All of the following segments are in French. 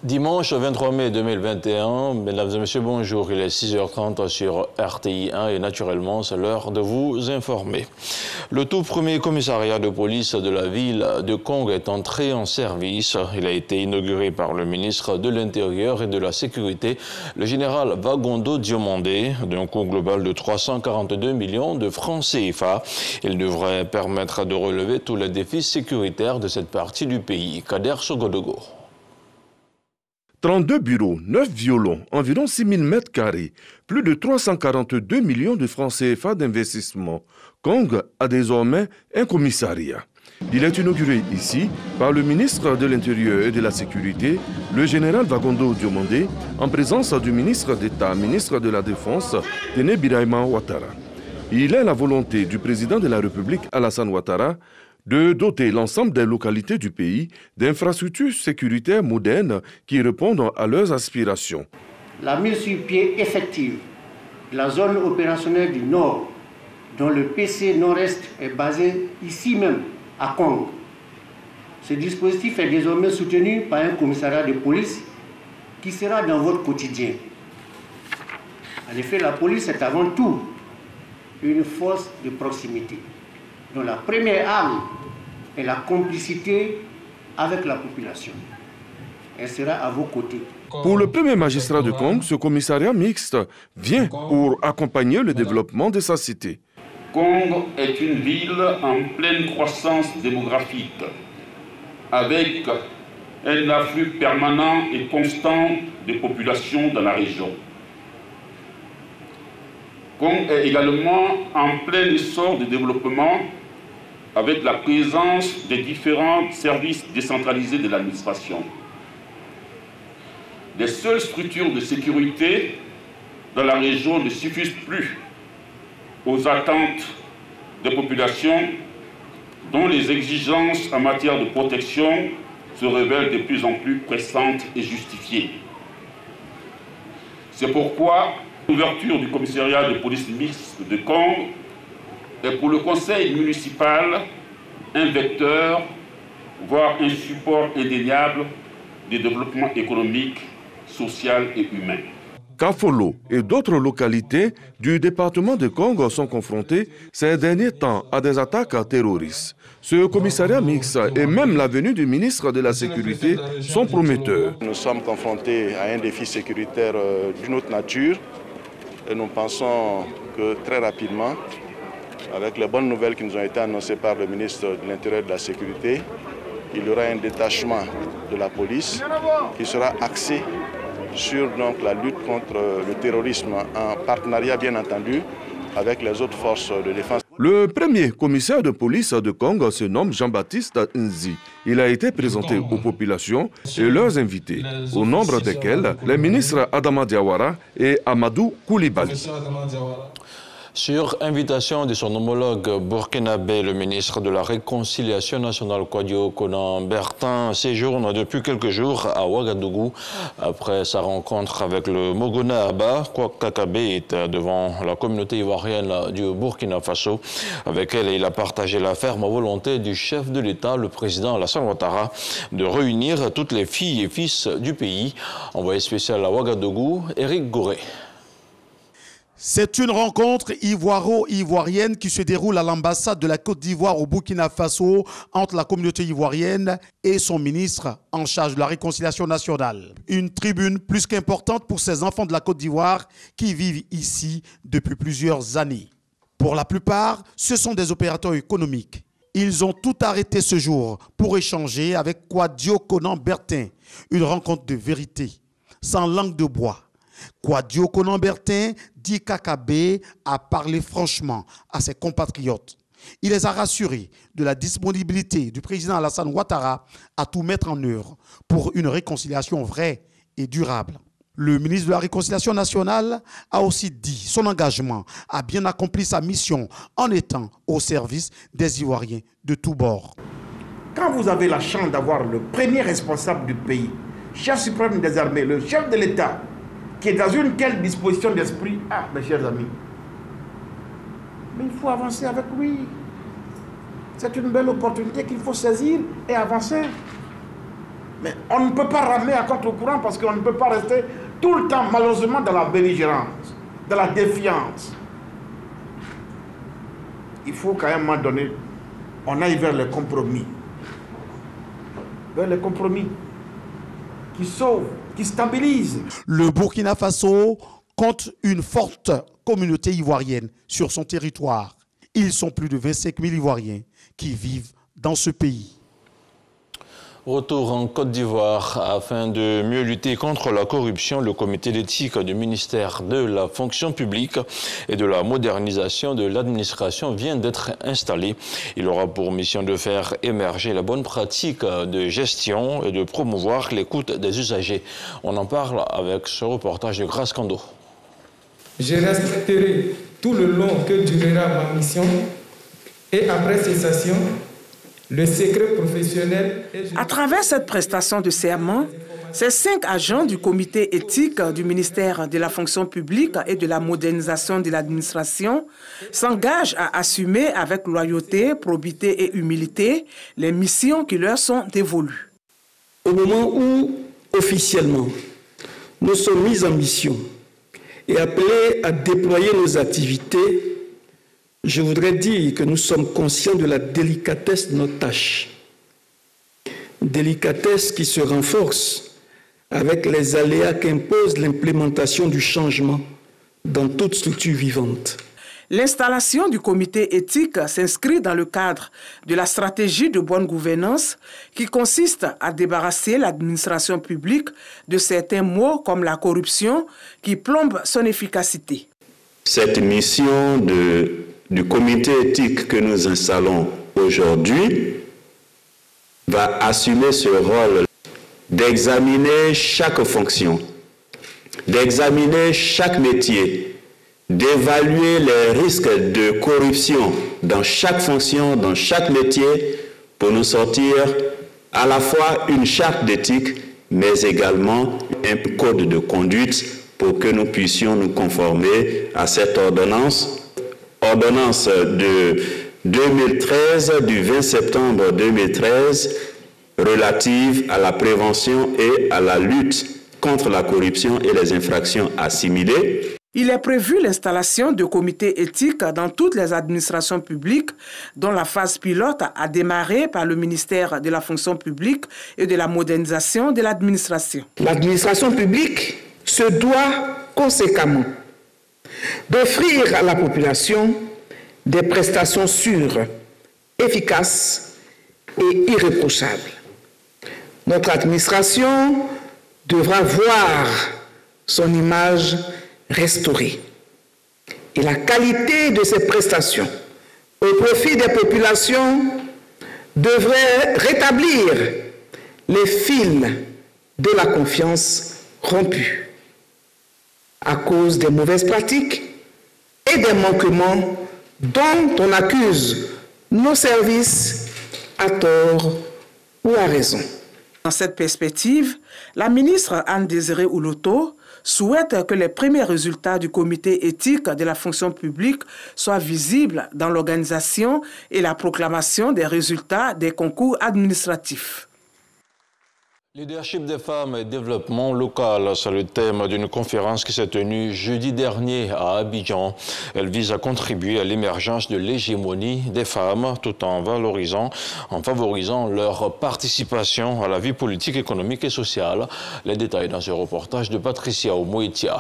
Dimanche 23 mai 2021, mesdames et messieurs, bonjour. Il est 6h30 sur RTI 1 et naturellement, c'est l'heure de vous informer. Le tout premier commissariat de police de la ville de Kong est entré en service. Il a été inauguré par le ministre de l'Intérieur et de la Sécurité, le général Vagondo Diomandé, d'un coût global de 342 millions de francs CFA. Il devrait permettre de relever tous les défis sécuritaires de cette partie du pays. Kader Sogodogo. 32 bureaux, 9 violons, environ 6 000 mètres carrés, plus de 342 millions de francs CFA d'investissement. Kong a désormais un commissariat. Il est inauguré ici par le ministre de l'Intérieur et de la Sécurité, le général Vagondo Diomandé, en présence du ministre d'État, ministre de la Défense, Téné Birahima Ouattara. Il est la volonté du président de la République, Alassane Ouattara, de doter l'ensemble des localités du pays d'infrastructures sécuritaires modernes qui répondent à leurs aspirations. La mise sur pied effective de la zone opérationnelle du Nord, dont le PC Nord-Est est basé ici même, à Kong. Ce dispositif est désormais soutenu par un commissariat de police qui sera dans votre quotidien. En effet, la police est avant tout une force de proximité, dont la première arme est la complicité avec la population. Elle sera à vos côtés. Pour le premier magistrat de Kong, ce commissariat mixte vient pour accompagner le développement de sa cité. Kong est une ville en pleine croissance démographique, avec un afflux permanent et constant de populations dans la région. Kong est également en plein essor de développement avec la présence des différents services décentralisés de l'administration. Les seules structures de sécurité dans la région ne suffisent plus aux attentes des populations dont les exigences en matière de protection se révèlent de plus en plus pressantes et justifiées. C'est pourquoi l'ouverture du commissariat de police mixte de Kong est pour le conseil municipal un vecteur, voire un support indéniable de développement économique, social et humain. Kafolo et d'autres localités du département de Kong sont confrontées ces derniers temps à des attaques terroristes. Ce commissariat mixte et même la venue du ministre de la Sécurité sont prometteurs. Nous sommes confrontés à un défi sécuritaire d'une autre nature et nous pensons que très rapidement, avec les bonnes nouvelles qui nous ont été annoncées par le ministre de l'Intérieur et de la Sécurité, il y aura un détachement de la police qui sera axé sur la lutte contre le terrorisme, en partenariat bien entendu avec les autres forces de défense. Le premier commissaire de police de Kong se nomme Jean-Baptiste Nzi. Il a été présenté aux populations et leurs invités, au nombre desquels les ministres Adama Diawara et Amadou Koulibaly. Sur invitation de son homologue burkinabé, le ministre de la Réconciliation nationale, Kwadwo Konan Bertin, séjourne depuis quelques jours à Ouagadougou. Après sa rencontre avec le Mogona Abba, Kakabe est devant la communauté ivoirienne du Burkina Faso. Avec elle, il a partagé la ferme volonté du chef de l'État, le président Alassane Ouattara, de réunir toutes les filles et fils du pays. Envoyé spécial à Ouagadougou, Éric Gouré. C'est une rencontre ivoiro-ivoirienne qui se déroule à l'ambassade de la Côte d'Ivoire au Burkina Faso entre la communauté ivoirienne et son ministre en charge de la réconciliation nationale. Une tribune plus qu'importante pour ces enfants de la Côte d'Ivoire qui vivent ici depuis plusieurs années. Pour la plupart, ce sont des opérateurs économiques. Ils ont tout arrêté ce jour pour échanger avec Kwadwo Konan Bertin, une rencontre de vérité, sans langue de bois. Kwadwo Konan Bertin dit qu'Akabe a parlé franchement à ses compatriotes. Il les a rassurés de la disponibilité du président Alassane Ouattara à tout mettre en œuvre pour une réconciliation vraie et durable. Le ministre de la Réconciliation nationale a aussi dit son engagement à bien accomplir sa mission en étant au service des Ivoiriens de tous bords. Quand vous avez la chance d'avoir le premier responsable du pays, chef suprême des armées, le chef de l'État, qui est dans une telle disposition d'esprit, mes chers amis, mais il faut avancer avec lui. C'est une belle opportunité qu'il faut saisir et avancer. Mais on ne peut pas ramer à contre-courant parce qu'on ne peut pas rester tout le temps, malheureusement, dans la belligérance, dans la défiance. Il faut qu'à un moment donné, on aille vers les compromis. Vers les compromis qui sauvent, qui stabilisent. Le Burkina Faso compte une forte communauté ivoirienne sur son territoire. Ils sont plus de 25 000 Ivoiriens qui vivent dans ce pays. Retour en Côte d'Ivoire. Afin de mieux lutter contre la corruption, le comité d'éthique du ministère de la fonction publique et de la modernisation de l'administration vient d'être installé. Il aura pour mission de faire émerger la bonne pratique de gestion et de promouvoir l'écoute des usagers. On en parle avec ce reportage de Grace Kando. Je respecterai tout le long que durera ma mission et après cessation, le secret professionnel. À travers cette prestation de serment, ces 5 agents du comité éthique du ministère de la fonction publique et de la modernisation de l'administration s'engagent à assumer avec loyauté, probité et humilité les missions qui leur sont dévolues. Au moment où, officiellement, nous sommes mis en mission et appelés à déployer nos activités, je voudrais dire que nous sommes conscients de la délicatesse de notre tâche. Délicatesse qui se renforce avec les aléas qu'impose l'implémentation du changement dans toute structure vivante. L'installation du comité éthique s'inscrit dans le cadre de la stratégie de bonne gouvernance qui consiste à débarrasser l'administration publique de certains maux comme la corruption qui plombe son efficacité. Cette mission du comité éthique que nous installons aujourd'hui va assumer ce rôle d'examiner chaque fonction, d'examiner chaque métier, d'évaluer les risques de corruption dans chaque fonction, dans chaque métier, pour nous sortir à la fois une charte d'éthique, mais également un code de conduite pour que nous puissions nous conformer à cette ordonnance de 2013, du 20 septembre 2013, relative à la prévention et à la lutte contre la corruption et les infractions assimilées. Il est prévu l'installation de comités éthiques dans toutes les administrations publiques, dont la phase pilote a démarré par le ministère de la fonction publique et de la modernisation de l'administration. L'administration publique se doit conséquemment d'offrir à la population des prestations sûres, efficaces et irréprochables. Notre administration devra voir son image restaurée et la qualité de ces prestations au profit des populations devrait rétablir les fils de la confiance rompus à cause des mauvaises pratiques et des manquements dont on accuse nos services à tort ou à raison. Dans cette perspective, la ministre Anne-Désirée Ouloto souhaite que les premiers résultats du comité éthique de la fonction publique soient visibles dans l'organisation et la proclamation des résultats des concours administratifs. Leadership des femmes et développement local, c'est le thème d'une conférence qui s'est tenue jeudi dernier à Abidjan. Elle vise à contribuer à l'émergence de l'hégémonie des femmes tout en favorisant leur participation à la vie politique, économique et sociale. Les détails dans ce reportage de Patricia Omoetia.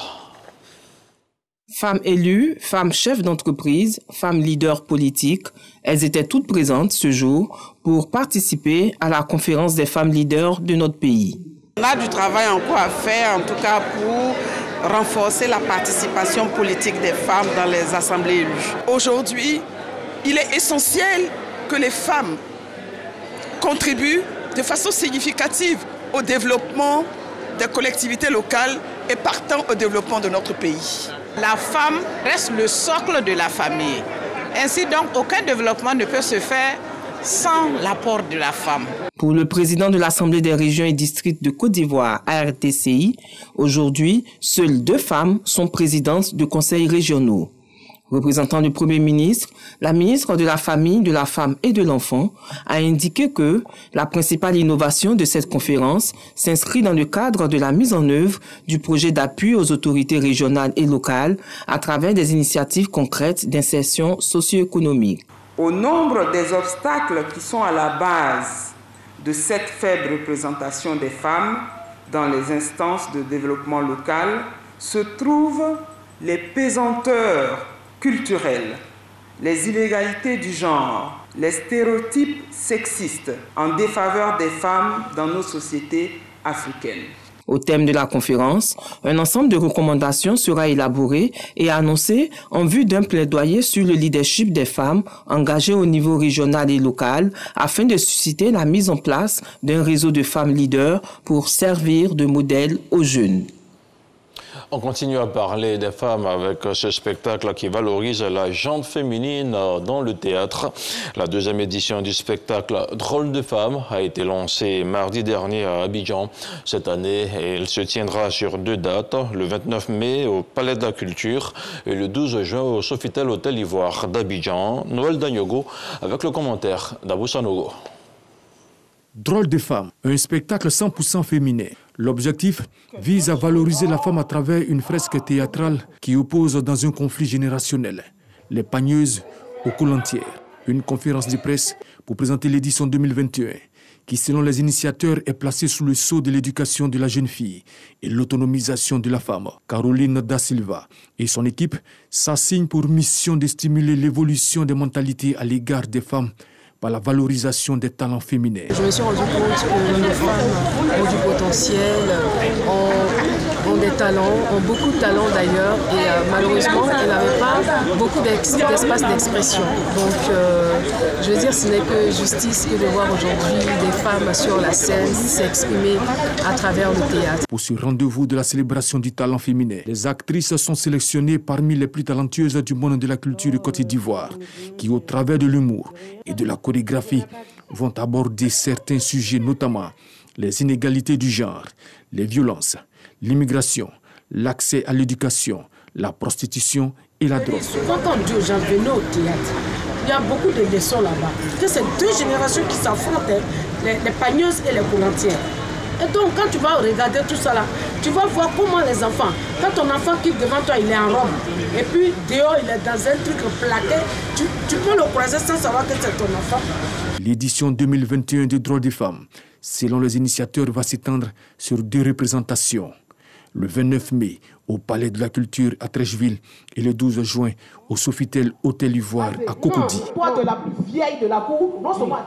Femmes élues, femmes chefs d'entreprise, femmes leaders politiques, elles étaient toutes présentes ce jour pour participer à la conférence des femmes leaders de notre pays. On a du travail encore à faire, en tout cas pour renforcer la participation politique des femmes dans les assemblées élues. Aujourd'hui, il est essentiel que les femmes contribuent de façon significative au développement des collectivités locales et partant au développement de notre pays. La femme reste le socle de la famille. Ainsi donc, aucun développement ne peut se faire sans l'apport de la femme. Pour le président de l'Assemblée des régions et districts de Côte d'Ivoire, ARTCI, aujourd'hui, seules 2 femmes sont présidentes de conseils régionaux. Représentant du Premier ministre, la ministre de la Famille, de la Femme et de l'Enfant a indiqué que la principale innovation de cette conférence s'inscrit dans le cadre de la mise en œuvre du projet d'appui aux autorités régionales et locales à travers des initiatives concrètes d'insertion socio-économique. Au nombre des obstacles qui sont à la base de cette faible représentation des femmes dans les instances de développement local se trouvent les pesanteurs culturelles, les inégalités du genre, les stéréotypes sexistes en défaveur des femmes dans nos sociétés africaines. Au thème de la conférence, un ensemble de recommandations sera élaboré et annoncé en vue d'un plaidoyer sur le leadership des femmes engagées au niveau régional et local afin de susciter la mise en place d'un réseau de femmes leaders pour servir de modèle aux jeunes. On continue à parler des femmes avec ce spectacle qui valorise la gente féminine dans le théâtre. La deuxième édition du spectacle Drôle de femmes a été lancée mardi dernier à Abidjan. Cette année, elle se tiendra sur 2 dates, le 29 mai au Palais de la Culture et le 12 juin au Sofitel Hôtel Ivoire d'Abidjan. Noël Danyogo avec le commentaire d'Abou Sanogo. Drôle de femmes, un spectacle 100% féminin. L'objectif vise à valoriser la femme à travers une fresque théâtrale qui oppose dans un conflit générationnel les pagneuses aux colantières. Une conférence de presse pour présenter l'édition 2021 qui, selon les initiateurs, est placée sous le sceau de l'éducation de la jeune fille et l'autonomisation de la femme. Caroline Da Silva et son équipe s'assignent pour mission de stimuler l'évolution des mentalités à l'égard des femmes par la valorisation des talents féminins. Je me suis rendu compte que les femmes ont du potentiel, ont des talents, ont beaucoup de talents d'ailleurs, et malheureusement, elles n'avaient pas beaucoup d'espace d'expression. Donc, je veux dire, ce n'est que justice que de voir aujourd'hui des femmes sur la scène s'exprimer à travers le théâtre. Pour ce rendez-vous de la célébration du talent féminin, les actrices sont sélectionnées parmi les plus talentueuses du monde de la culture de Côte d'Ivoire, qui, au travers de l'humour et de la chorégraphie, vont aborder certains sujets, notamment les inégalités du genre, les violences, l'immigration, l'accès à l'éducation, la prostitution et la drogue. Souvent, quand on dit aux gens, venez au théâtre, il y a beaucoup de leçons là-bas. Que c'est 2 générations qui s'affrontent, les pagneuses et les colantières. Et donc, quand tu vas regarder tout ça là, tu vas voir comment les enfants, quand ton enfant quitte devant toi, il est en robe, et puis dehors, il est dans un truc plaqué, tu peux le croiser sans savoir que c'est ton enfant. L'édition 2021 de Drôle des femmes, selon les initiateurs, va s'étendre sur 2 représentations. Le 29 mai au Palais de la Culture à Trècheville et le 12 juin au Sofitel Hôtel Ivoire à Cocody. Toi, de la plus vieille de la cour, non seulement...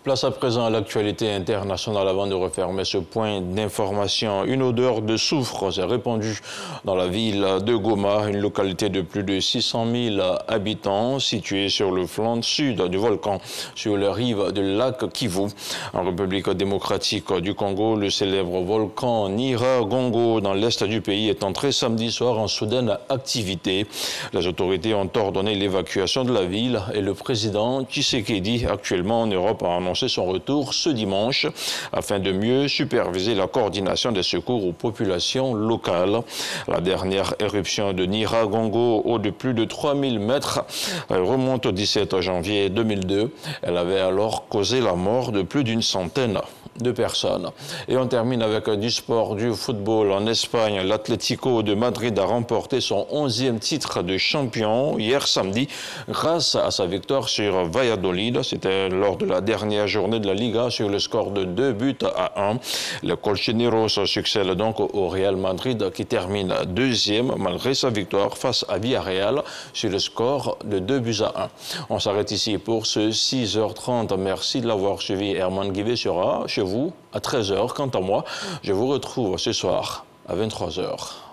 Place à présent à l'actualité internationale avant de refermer ce point d'information. Une odeur de soufre s'est répandue dans la ville de Goma, une localité de plus de 600 000 habitants située sur le flanc sud du volcan, sur la rive du lac Kivu. En République démocratique du Congo, le célèbre volcan Nyiragongo dans l'est du pays est entré samedi soir en soudaine activité. Les autorités ont ordonné l'évacuation de la ville et le président Tshisekedi, actuellement en Europe, a annoncé son retour ce dimanche afin de mieux superviser la coordination des secours aux populations locales. La dernière éruption de Nyiragongo, haut de plus de 3000 mètres, remonte au 17 janvier 2002. Elle avait alors causé la mort de plus d'une centaine de personnes. Et on termine avec du sport, du football. En Espagne, l'Atlético de Madrid a remporté son 11e titre de champion hier samedi grâce à sa victoire sur Valladolid. C'était lors de la dernière journée de la Liga sur le score de 2-1. Les Colchoneros succèdent donc au Real Madrid qui termine 2e malgré sa victoire face à Villarreal sur le score de 2-1. On s'arrête ici pour ce 6h30. Merci de l'avoir suivi. Herman Guivet sera chez vous à 13h. Quant à moi, je vous retrouve ce soir à 23h.